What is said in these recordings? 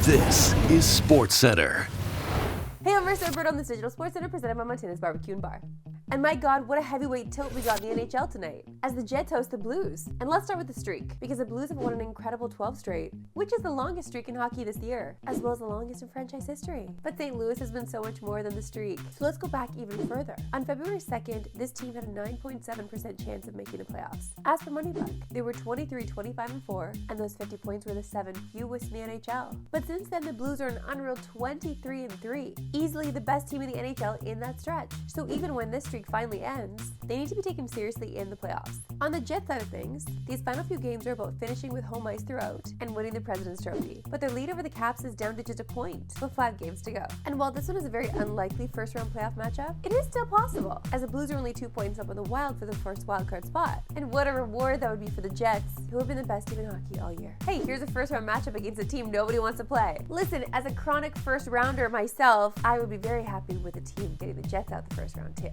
This is Sportscentre. Hey, I'm Marissa Bird on this digital Sportscentre presented by Montana's Barbecue and Bar. And my God, what a heavyweight tilt we got in the NHL tonight, as the Jets host the Blues. And let's start with the streak, because the Blues have won an incredible 12 straight, which is the longest streak in hockey this year, as well as the longest in franchise history. But St. Louis has been so much more than the streak. So let's go back even further. On February 2nd, this team had a 9.7% chance of making the playoffs. As for Moneybuck, they were 23, 25, and 4, and those 50 points were the 7th fewest in the NHL. But since then, the Blues are an unreal 23 and 3, easily the best team in the NHL in that stretch. So even when this streak finally ends, they need to be taken seriously in the playoffs. On the Jets side of things, these final few games are about finishing with home ice throughout and winning the President's Trophy. But their lead over the Caps is down to just a point, with 5 games to go. And while this one is a very unlikely first-round playoff matchup, it is still possible, as the Blues are only 2 points up on the Wild for the first wildcard spot. And what a reward that would be for the Jets, who have been the best team in hockey all year. Hey, here's a first-round matchup against a team nobody wants to play. Listen, as a chronic first-rounder myself, I would be very happy with the team getting the Jets out the first round too.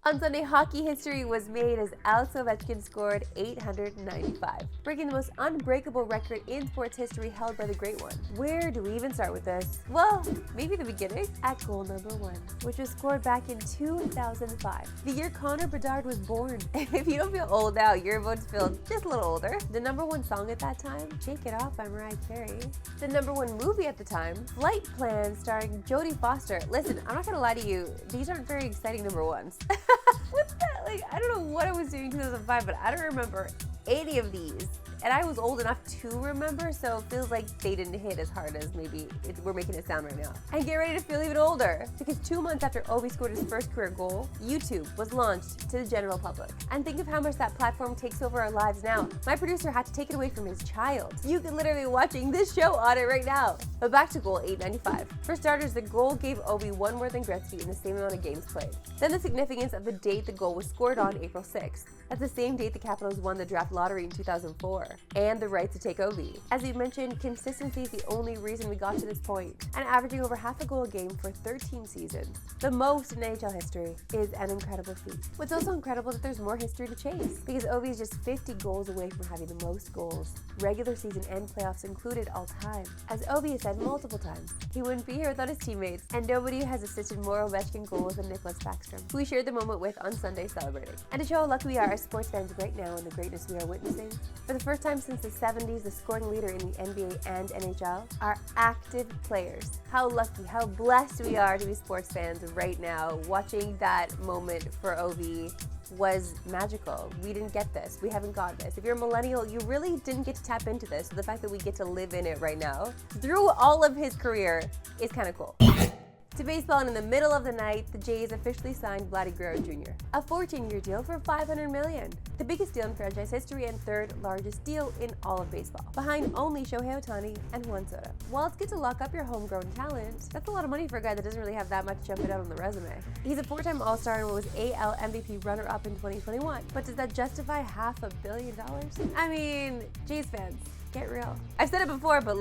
On Sunday, hockey history was made as Alex Ovechkin scored 895, breaking the most unbreakable record in sports history held by the Great One. Where do we even start with this? Well, maybe the beginning, at goal number 1, which was scored back in 2005, the year Connor Bedard was born. If you don't feel old now, you're about to feel just a little older. The number 1 song at that time, Shake It Off by Mariah Carey. The number 1 movie at the time, Flight Plan, starring Jodie Foster. Listen, I'm not gonna lie to you, these aren't very exciting number 1s. What's that? Like, I don't know what I was doing in 2005, but I don't remember any of these. And I was old enough to remember, so it feels like they didn't hit as hard as maybe we're making it sound right now. And get ready to feel even older, because 2 months after Ovi scored his first career goal, YouTube was launched to the general public. And think of how much that platform takes over our lives now. My producer had to take it away from his child. You can literally be watching this show on it right now. But back to goal 895. For starters, the goal gave Ovi 1 more than Gretzky in the same amount of games played. Then the significance of the date the goal was scored on, April 6th. That's the same date the Capitals won the draft lottery in 2004, and the right to take Ovi. As we mentioned, consistency is the only reason we got to this point, and averaging over half a goal a game for 13 seasons, the most in NHL history, is an incredible feat. What's also incredible is that there's more history to chase, because Ovi is just 50 goals away from having the most goals, regular season and playoffs included, all time. As Ovi has said multiple times, he wouldn't be here without his teammates, and nobody has assisted more Ovechkin goals than Nicholas Backstrom, who we shared the moment with on Sunday celebrating. And to show how lucky we are as sports fans right now and the greatness we are witnessing, for the first time since the 70s, the scoring leader in the NBA and NHL are active players. How lucky, how blessed we are to be sports fans right now. Watching that moment for Ovi was magical. We didn't get this. We haven't got this. If you're a millennial, you really didn't get to tap into this. So the fact that we get to live in it right now through all of his career is kind of cool. To baseball, and in the middle of the night, the Jays officially signed Vladdy Guerrero Jr., a 14-year deal for $500 million, the biggest deal in franchise history and 3rd largest deal in all of baseball, behind only Shohei Ohtani and Juan Soto. While it's good to lock up your homegrown talent, that's a lot of money for a guy that doesn't really have that much jumping out on the resume. He's a 4-time All-Star and was AL MVP runner-up in 2021, but does that justify $500 million? I mean, Jays fans, get real. I've said it before, but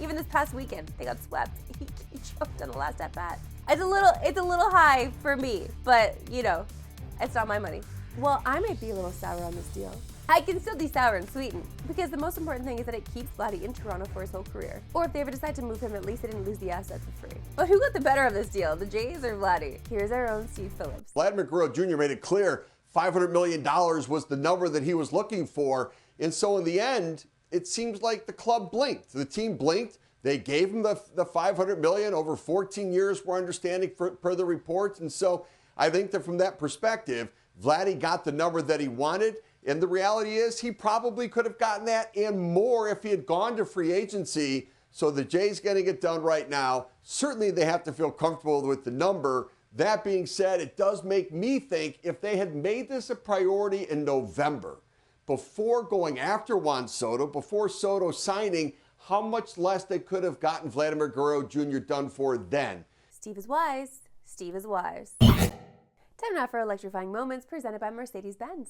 even this past weekend, they got swept. He choked on the last at bat. It's a little high for me, but it's not my money. Well, I might be a little sour on this deal. I can still be sour and sweeten, because the most important thing is that it keeps Vladdy in Toronto for his whole career. Or if they ever decide to move him, at least they didn't lose the asset for free. But who got the better of this deal, the Jays or Vladdy? Here's our own Steve Phillips. Vladdy Guerrero Jr. made it clear $500 million was the number that he was looking for. And so in the end, it seems like the club blinked. The team blinked. They gave him the $500 million over 14 years, we're understanding per the reports. And so I think that from that perspective, Vladdy got the number that he wanted. And the reality is he probably could have gotten that and more if he had gone to free agency. So the Jays getting it done right now. Certainly they have to feel comfortable with the number. That being said, it does make me think if they had made this a priority in November, before going after Juan Soto, before Soto signing, how much less they could have gotten Vladdy Guerrero Jr. done for then. Steve is wise. Steve is wise. Time now for Electrifying Moments, presented by Mercedes-Benz.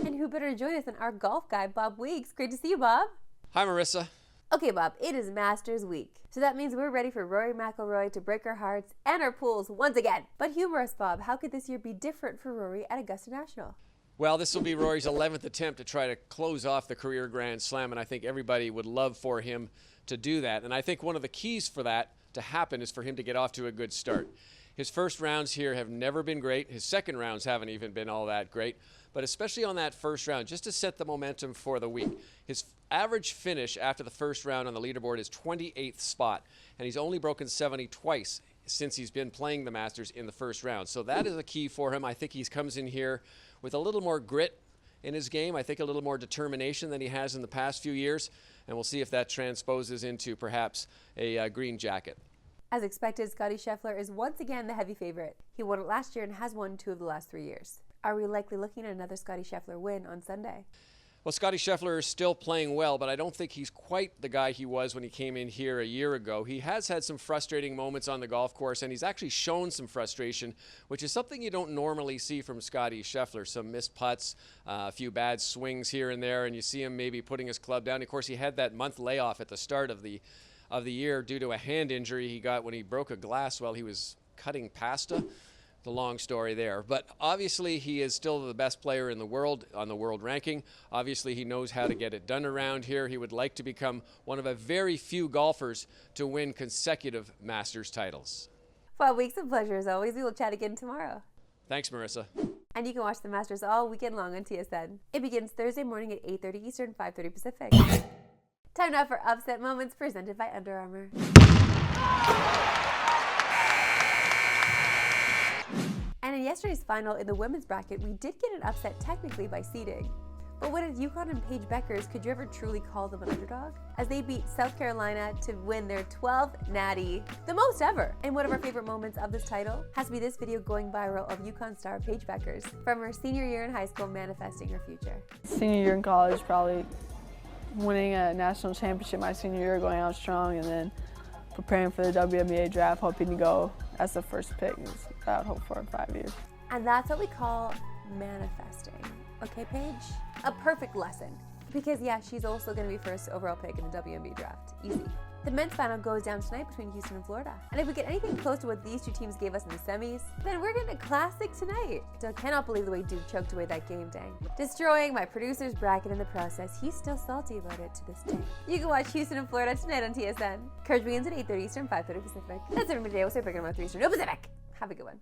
And who better join us than our golf guy, Bob Weeks. Great to see you, Bob. Hi, Marissa. Okay, Bob, it is Masters Week. So that means we're ready for Rory McIlroy to break our hearts and our pools once again. But humor us, Bob. How could this year be different for Rory at Augusta National? Well, this will be Rory's 11th attempt to try to close off the career Grand Slam, and I think everybody would love for him to do that. And I think one of the keys for that to happen is for him to get off to a good start. His first rounds here have never been great. His second rounds haven't even been all that great. But especially on that first round, just to set the momentum for the week. His average finish after the first round on the leaderboard is 28th spot, and he's only broken 70 twice since he's been playing the Masters in the first round. So that is a key for him. I think he comes in here with a little more grit in his game. I think a little more determination than he has in the past few years, and we'll see if that transposes into perhaps a green jacket. As expected, Scottie Scheffler is once again the heavy favorite. He won it last year and has won 2 of the last 3 years. Are we likely looking at another Scottie Scheffler win on Sunday? Well, Scottie Scheffler is still playing well, but I don't think he's quite the guy he was when he came in here a year ago. He has had some frustrating moments on the golf course, and he's actually shown some frustration, which is something you don't normally see from Scottie Scheffler. Some missed putts, a few bad swings here and there, and you see him maybe putting his club down. Of course, he had that month layoff at the start of the year due to a hand injury he got when he broke a glass while he was cutting pasta. The long story there. But obviously he is still the best player in the world on the world ranking. Obviously he knows how to get it done around here. He would like to become one of a very few golfers to win consecutive Masters titles. 5 weeks of pleasure as always. We will chat again tomorrow. Thanks, Marissa. And you can watch the Masters all weekend long on TSN. It begins Thursday morning at 8:30 Eastern, 5:30 Pacific. Time now for Upset Moments presented by Under Armour. And in yesterday's final in the women's bracket, we did get an upset technically by seeding. But when it's UCONN and Paige Beckers, could you ever truly call them an underdog? As they beat South Carolina to win their 12th natty, the most ever. And one of our favorite moments of this title has to be this video going viral of UConn star Paige Beckers from her senior year in high school manifesting her future. Senior year in college, probably winning a national championship my senior year, going out strong, and then preparing for the WNBA draft, hoping to go as the first pick. Is what I would hope for in 5 years. And that's what we call manifesting. Okay, Paige? A perfect lesson. Because yeah, she's also going to be first overall pick in the WNBA draft. Easy. The men's final goes down tonight between Houston and Florida. And if we get anything close to what these two teams gave us in the semis, then we're getting a classic tonight. Still cannot believe the way Duke choked away that game, dang. Destroying my producer's bracket in the process. He's still salty about it to this day. You can watch Houston and Florida tonight on TSN. Coverage begins at 8:30 Eastern, 5:30 Pacific. That's it for today. We'll start picking them up 3 Eastern, no Pacific. Have a good one.